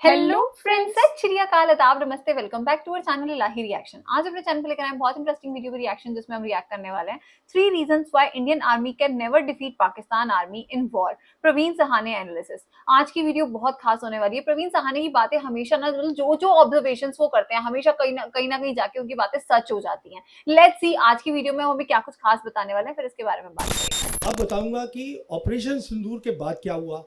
Hello friends, सत श्री अकाल, आदाब, नमस्ते, welcome back to our channel Ilahi reaction. आज अपने चैनल पे लेकर आए हैं बहुत इंटरेस्टिंग वीडियो रिएक्शन जिसमें हम रिएक्ट करने वाले हैं 3 reasons why Indian army can never defeat Pakistan army in war. Praveen Sahane analysis. आज की वीडियो बहुत खास होने वाली है। प्रवीण सहाने की बातें हमेशा ना जो जो ऑब्जर्वेशंस वो करते हैं हमेशा कहीं ना कहीं जाके उनकी बातें सच हो जाती हैं। लेट्स सी आज की वीडियो में वो हमें क्या कुछ खास बताने वाले हैं, फिर इसके बारे में बात करेंगे। अब बताऊंगा कि ऑपरेशन सिंदूर के बाद क्या हुआ,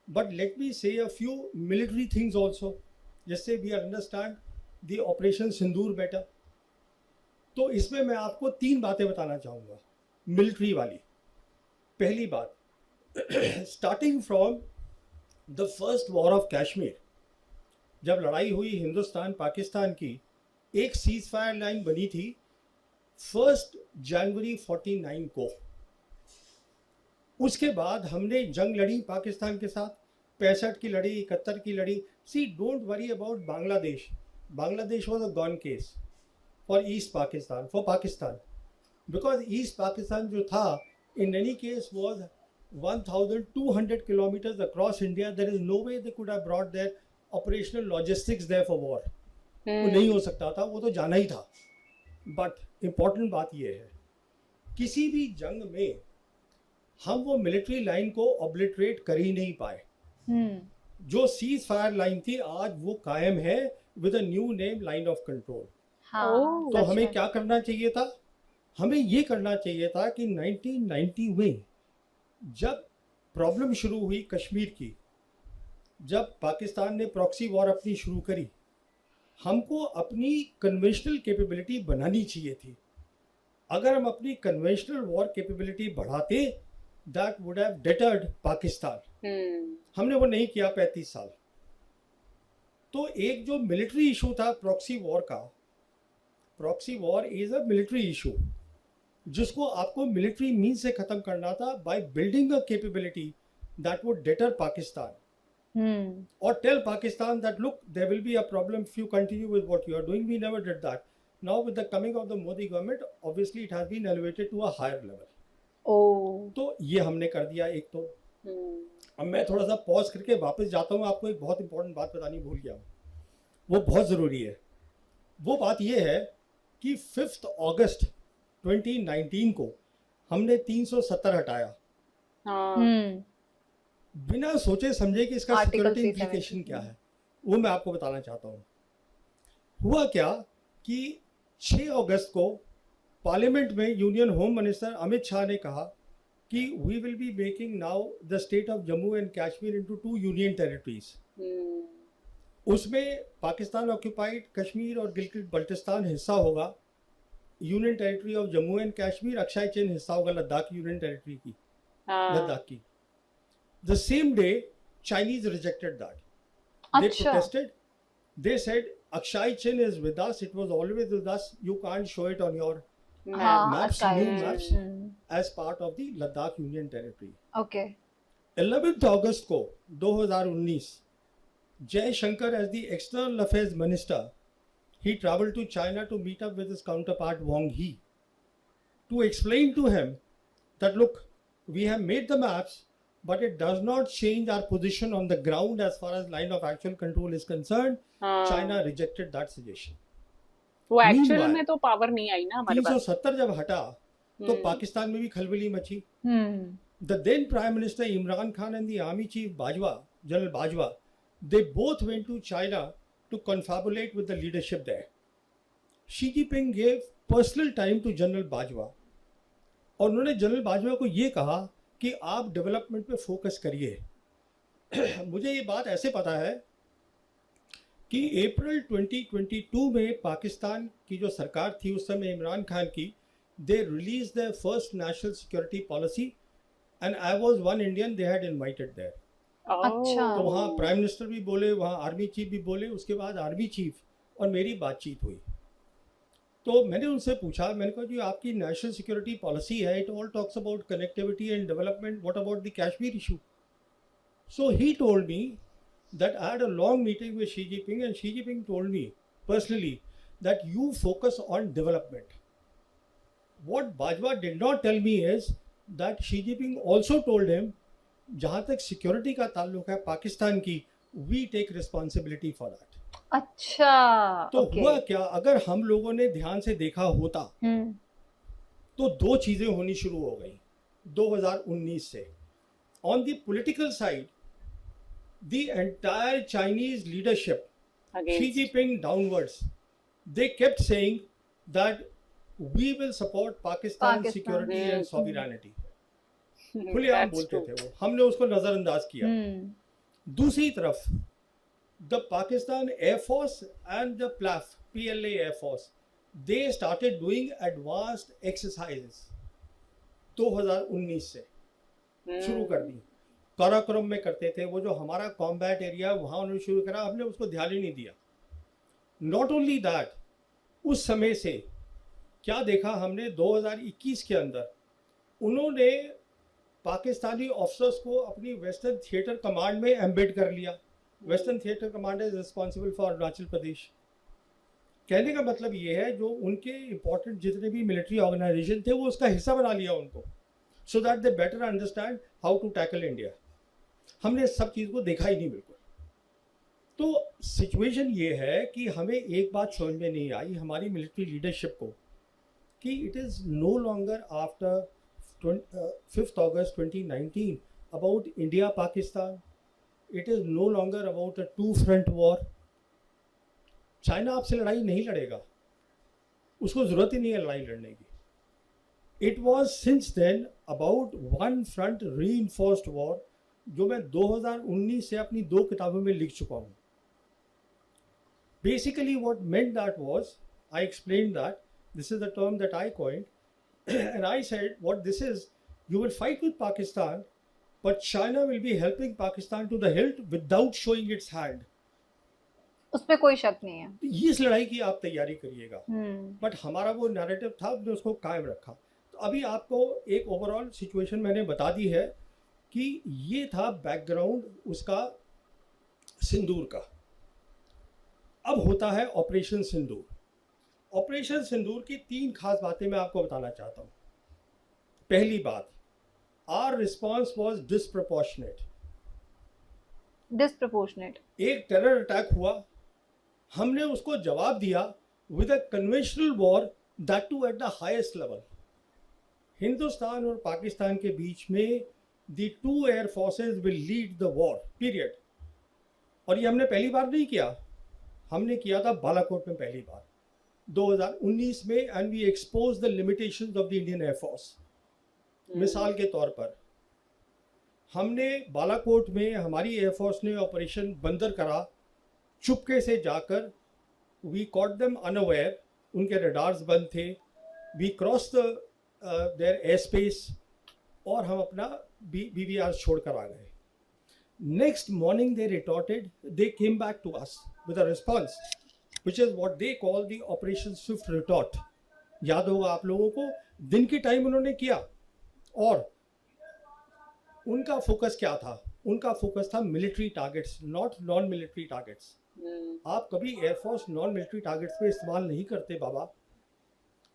but let me say a few military things also जिससे we understand the operation Sindoor better. तो इसमें मैं आपको 3 बातें बताना चाहूँगा मिलिट्री वाली। पहली बात, starting from the first war of Kashmir, जब लड़ाई हुई हिंदुस्तान पाकिस्तान की, एक सीज फायर लाइन बनी थी 1 जनवरी 49 को। उसके बाद हमने जंग लड़ी पाकिस्तान के साथ, 65 की लड़ी, 71 की लड़ी। See don't worry about Bangladesh, Bangladesh was a gone case for East Pakistan, for Pakistan, because East Pakistan जो था in any case was 1200 kilometres across India. There is no way they could have brought their operational logistics there for war. वो नहीं हो सकता था, वो तो जाना ही था। बट इम्पॉर्टेंट बात यह है, किसी भी जंग में हम वो मिलिट्री लाइन को ऑब्लिटरेट कर ही नहीं पाए। जो सीज फायर लाइन थी आज वो कायम है with a new name, line of control. तो हमें क्या करना चाहिए था? हमें ये करना चाहिए था कि 1990 में जब प्रॉब्लम शुरू हुई कश्मीर की, जब पाकिस्तान ने प्रॉक्सी वॉर अपनी शुरू करी, हमको अपनी कन्वेंशनल कैपेबिलिटी बनानी चाहिए थी। अगर हम अपनी कन्वेंशनल वॉर कैपेबिलिटी बढ़ाते, that would have deterred Pakistan. हमने वो नहीं किया 35 साल। तो एक जो मिलिट्री इशू था प्रॉक्सी वॉर का, proxy war is a military issue जिसको आपको मिलिट्री मीन से खत्म करना था by building a capability that would deter Pakistan और tell Pakistan that look there will be a problem if you continue with what you are doing. We never did that. Now with the coming of the Modi government, obviously it has been elevated to a higher level. तो ये हमने कर दिया एक। तो अब मैं थोड़ा सा पॉज करके वापस जाता हूँ, आपको एक बहुत इंपॉर्टेंट बात बतानी भूल गया हूँ, वो बहुत ज़रूरी है। वो बात ये है कि 5 अगस्त 2019 को हमने 370 हटाया। बिना सोचे समझे कि इसका सिक्योरिटी इम्प्लीकेशन क्या है, वो मैं आपको बताना चाहता हूँ। हुआ क्या कि 6 अगस्त को पार्लियामेंट में union home minister Amit Shah ने कहा कि we will be making now the state of Jammu and Kashmir into 2 union territories. उसमें पाकिस्तान ऑक्यूपाइड कश्मीर और गिलगित बल्टिस्तान हिस्सा होगा, union territory of Jammu and Kashmir, Aksai Chin हिस्सा होगा लद्दाख यूनियन टेरिटरी की, लद्दाख की। The same day Chinese rejected that. They protested. They said Akshay Chin is with us. It was always with us. You can't show it on your maps, new maps, as part of the Ladakh Union Territory. Okay. 11th August को 2019, Jaishankar as the External Affairs Minister, he traveled to China to meet up with his counterpart Wang Yi to explain to him that look, we have made the maps, but it does not change our position on the ground as far as line of actual control is concerned. China rejected that suggestion. वो actual में तो power नहीं आई ना हमारे पास। 370 जब हटा तो पाकिस्तान में भी खलबली मची। The then Prime Minister Imran Khan and the Army Chief Bajwa, General Bajwa, they both went to China to confabulate with the leadership there. Xi Jinping gave personal time to General Bajwa और उन्होंने general Bajwa को ये कहा कि आप development पे focus करिए। मुझे ये बात ऐसे पता है कि अप्रैल 2022 में पाकिस्तान की जो सरकार थी उस समय इमरान खान की, they release the first national security policy and I was one Indian they had invited there. अच्छा। तो वहाँ प्राइम मिनिस्टर भी बोले, वहाँ आर्मी चीफ भी बोले, उसके बाद आर्मी चीफ और मेरी बातचीत हुई। तो मैंने उनसे पूछा, मैंने कहा जी आपकी नेशनल सिक्योरिटी पॉलिसी है, it all talks about connectivity and development, what about the Kashmir issue? So he told me that I had a long meeting with Xi Jinping and Xi Jinping told me personally that you focus on development. What Bajwa did not tell me is that Xi Jinping also told him, जहाँ तक security का ताल्लुक है पाकिस्तान की, we take responsibility for that. अच्छा, तो okay. हुआ क्या, अगर हम लोगों ने ध्यान से देखा होता तो दो चीजें होनी शुरू हो गई 2019 से। On the political side, the entire Chinese leadership, Xi Against. Jinping downwards, they kept saying that we will support Pakistan's Pakistan. security and sovereignty. Hmm, खुलेआम that's बोलते true. थे वो, हमने उसको नजरअंदाज किया। दूसरी तरफ the Pakistan Air Force and the PLAF, PLA Air Force, they started doing advanced exercises 2019 से शुरू कर दी। काराकोरम में करते थे, वो जो हमारा कॉम्बैट एरिया वहाँ उन्होंने शुरू करा, हमने उसको ध्यान ही नहीं दिया। नॉट ओनली दैट, उस समय से क्या देखा हमने 2021 के अंदर, उन्होंने पाकिस्तानी ऑफिसर्स को अपनी वेस्टर्न थिएटर कमांड में एम्बेड कर लिया। Western theatre command is responsible for Arunachal Pradesh. कहने का मतलब ये है, जो उनके इंपॉर्टेंट जितने भी मिलिट्री ऑर्गेनाइजेशन थे वो उसका हिस्सा बना लिया उनको, so that they better understand how to tackle India. हमने सब चीज़ को देखा ही नहीं बिल्कुल। तो सिचुएशन ये है कि हमें एक बात समझ में नहीं आई हमारी मिलिट्री लीडरशिप को, कि it is no longer after 5th August 2019 about India Pakistan, it is no longer about a two front war. China आपसे लड़ाई नहीं लड़ेगा, उसको ज़रूरत ही नहीं है लड़ाई लड़ने की। It was since then about one front reinforced war, जो मैं 2019 से अपनी 2 किताबों में लिख चुका हूँ। Basically what meant that was, I explained that this is the term that I coined, and I said what this is, you will fight with Pakistan, but China will be helping Pakistan to the hilt without showing its hand. उसमें कोई शक नहीं है। इस लड़ाई की आप तैयारी करिएगा, बट हमारा वो नैरेटिव था, हमने उसको कायम रखा। तो अभी आपको एक ओवरऑल सिचुएशन मैंने बता दी है कि ये था बैकग्राउंड उसका सिंदूर का। अब होता है ऑपरेशन सिंदूर। ऑपरेशन सिंदूर की 3 खास बातें मैं आपको बताना चाहता हूँ। पहली बात, आवर रिस्पॉन्स वॉज डिसप्रपोर्शनेट। एक टेरर अटैक हुआ, हमने उसको जवाब दिया with a conventional war, that too at the highest level. Hindustan और पाकिस्तान के बीच में the 2 air forces will lead the war, period. और ये हमने पहली बार नहीं किया, हमने किया था बालाकोट में पहली बार 2019 में, and we expose the limitations of the Indian air force. मिसाल के तौर पर हमने बालाकोट में हमारी एयरफोर्स ने ऑपरेशन बंदर करा, चुपके से जाकर, वी कॉट देम अनअवेयर, उनके रडार्स बंद थे, we cross the their air space, और हम अपना BVR छोड़कर आ गए। Next morning they retorted, they came back to us with a response, which is what they call the Operation Swift Retort. याद होगा आप लोगों को, दिन के टाइम उन्होंने किया, और उनका फोकस क्या था? उनका फोकस था military targets, not non military targets. आप कभी एयरफोर्स नॉन मिलिट्री टारगेट्स पे इस्तेमाल नहीं करते बाबा।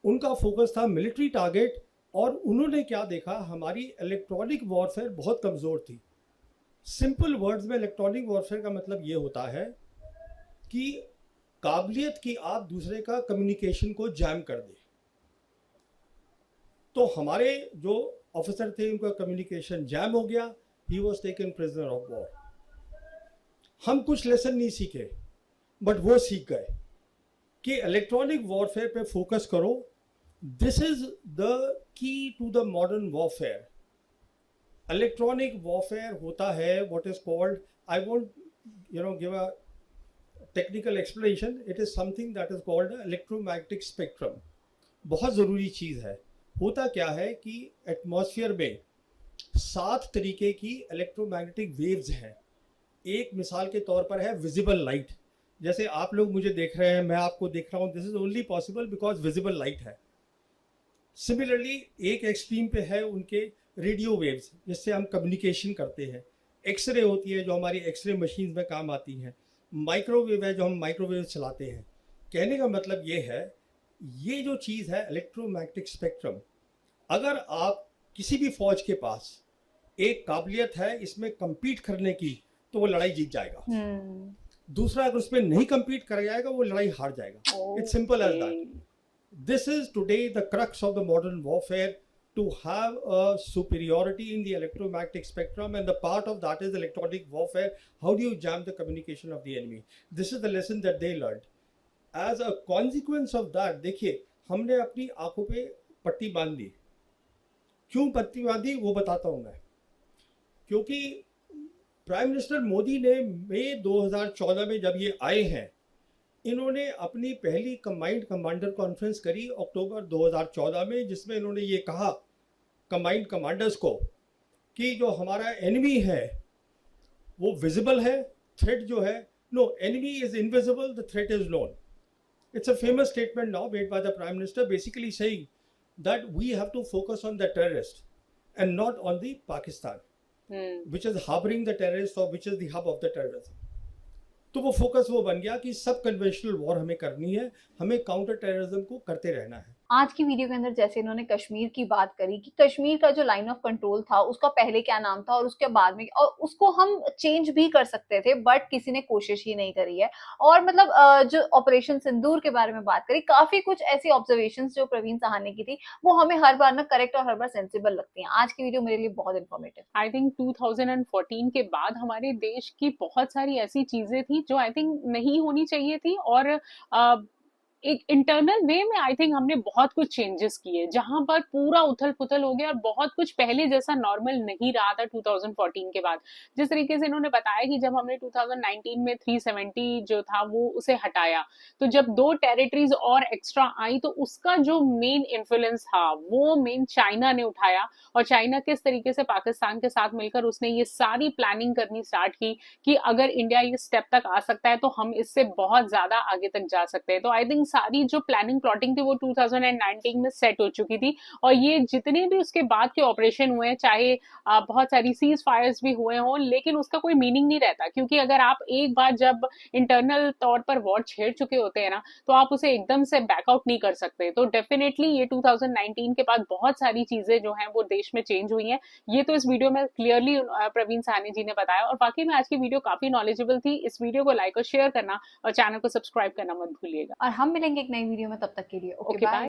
उनका फोकस था मिलिट्री टारगेट, और उन्होंने क्या देखा, हमारी इलेक्ट्रॉनिक वॉरफेयर बहुत कमज़ोर थी। सिंपल वर्ड्स में इलेक्ट्रॉनिक वॉरफेयर का मतलब ये होता है कि काबिलियत कि आप दूसरे का कम्युनिकेशन को जैम कर दें। तो हमारे जो ऑफिसर थे उनका कम्युनिकेशन जैम हो गया, he was taken prisoner of war. हम कुछ लेसन नहीं सीखे, बट वो सीख गए कि इलेक्ट्रॉनिक वॉरफेयर पे फोकस करो। This is the key to the modern warfare. Electronic warfare होता है what is called, I won't give a technical explanation, it is something that is called electromagnetic spectrum. बहुत ज़रूरी चीज़ है। होता क्या है कि एटमॉस्फेयर में 7 तरीके की इलेक्ट्रोमैग्नेटिक वेव्स हैं। एक मिसाल के तौर पर है विजिबल लाइट, जैसे आप लोग मुझे देख रहे हैं, मैं आपको देख रहा हूँ, this is only possible because visible light है। सिमिलरली एक एक्सट्रीम पे है उनके रेडियो वेव्स, जिससे हम कम्युनिकेशन करते हैं। एक्सरे होती है जो हमारी एक्सरे मशीन में काम आती हैं। माइक्रोवेव है जो हम माइक्रोवेव चलाते हैं। कहने का मतलब ये है, ये जो चीज़ है इलेक्ट्रोमैग्नेटिक स्पेक्ट्रम, अगर आप किसी भी फौज के पास एक काबिलियत है इसमें compete करने की, तो वो लड़ाई जीत जाएगा, दूसरा अगर उसमें नहीं compete कर जाएगा वो लड़ाई हार जाएगा. It's simple as that. This is today the crux of the modern warfare, to have a superiority in the electromagnetic spectrum, and the part of that is electronic warfare. How do you jam the communication of the enemy? This is the lesson that they learned. As a consequence of that, देखिए हमने अपनी आंखों पे पट्टी बांध दी. क्यों पट्टी बांधी वो बताता हूँ मैं. क्योंकि प्राइम मिनिस्टर मोदी ने मई 2014 में जब ये आए हैं, इन्होंने अपनी पहली कंबाइंड कमांडर कॉन्फ्रेंस करी अक्टूबर 2014 में, जिसमें इन्होंने ये कहा कंबाइंड कमांडर्स को कि जो हमारा एनिमी है वो विजिबल है, थ्रेट जो है, no, enemy is invisible, the threat is known. It's a famous statement now made by the prime minister, basically saying that we have to focus on the terrorist and not on the Pakistan which is harboring the terrorists or which is the hub of the terrorism. तो वो focus वो बन गया कि सब conventional war हमें करनी है, हमें काउंटर टेररिज्म को करते रहना है. आज की वीडियो के अंदर जैसे इन्होंने कश्मीर की बात करी कि कश्मीर का जो लाइन ऑफ कंट्रोल था उसका पहले क्या नाम था और उसके बाद में, और उसको हम चेंज भी कर सकते थे बट किसी ने कोशिश ही नहीं करी है. और मतलब जो ऑपरेशन सिंदूर के बारे में बात करी, काफी कुछ ऐसी ऑब्जर्वेशंस जो प्रवीण सहाने की थी वो हमें हर बार ना करेक्ट और हर बार सेंसिबल लगती हैं. आज की वीडियो मेरे लिए बहुत इंफॉर्मेटिव. आई थिंक 2014 के बाद हमारे देश की बहुत सारी ऐसी चीजें थी जो आई थिंक नहीं होनी चाहिए थी, और एक इंटरनल वे में आई थिंक हमने बहुत कुछ चेंजेस किए, जहां पर पूरा उथल पुथल हो गया और बहुत कुछ पहले जैसा नॉर्मल नहीं रहा था 2014 के बाद. जिस तरीके से इन्होंने बताया कि जब हमने 2019 में 370 जो था वो उसे हटाया, तो जब 2 टेरिटरीज और एक्स्ट्रा आई तो उसका जो मेन इन्फ्लुएंस था वो मेन चाइना ने उठाया, और चाइना किस तरीके से पाकिस्तान के साथ मिलकर उसने ये सारी प्लानिंग करनी स्टार्ट की कि अगर इंडिया ये स्टेप तक आ सकता है तो हम इससे बहुत ज्यादा आगे तक जा सकते हैं. तो आई थिंक सारी जो प्लानिंग प्लॉटिंग थी वो 2019 में सेट हो चुकी थी, और ये जितने भी उसके बाद के ऑपरेशन हुए, चाहे बहुत सारी सीज फायर्स भी हुए हों, लेकिन उसका कोई मीनिंग नहीं रहता, क्योंकि अगर आप एक बार जब इंटरनल तौर पर वॉर छेड़ चुके होते हैं ना, तो आप उसे एकदम से बैकआउट नहीं कर सकते. तो डेफिनेटली ये 2019 के बाद बहुत सारी चीजें जो हैं वो देश में चेंज हुई हैं. ये तो इस वीडियो में क्लियरली प्रवीण सहानी जी ने बताया, और बाकी में आज की वीडियो काफी नॉलेजेबल थी. इस वीडियो को लाइक और शेयर करना और चैनल को सब्सक्राइब करना मत भूलिएगा. और हम मिलेंगे एक नई वीडियो में, तब तक के लिए ओके बाय.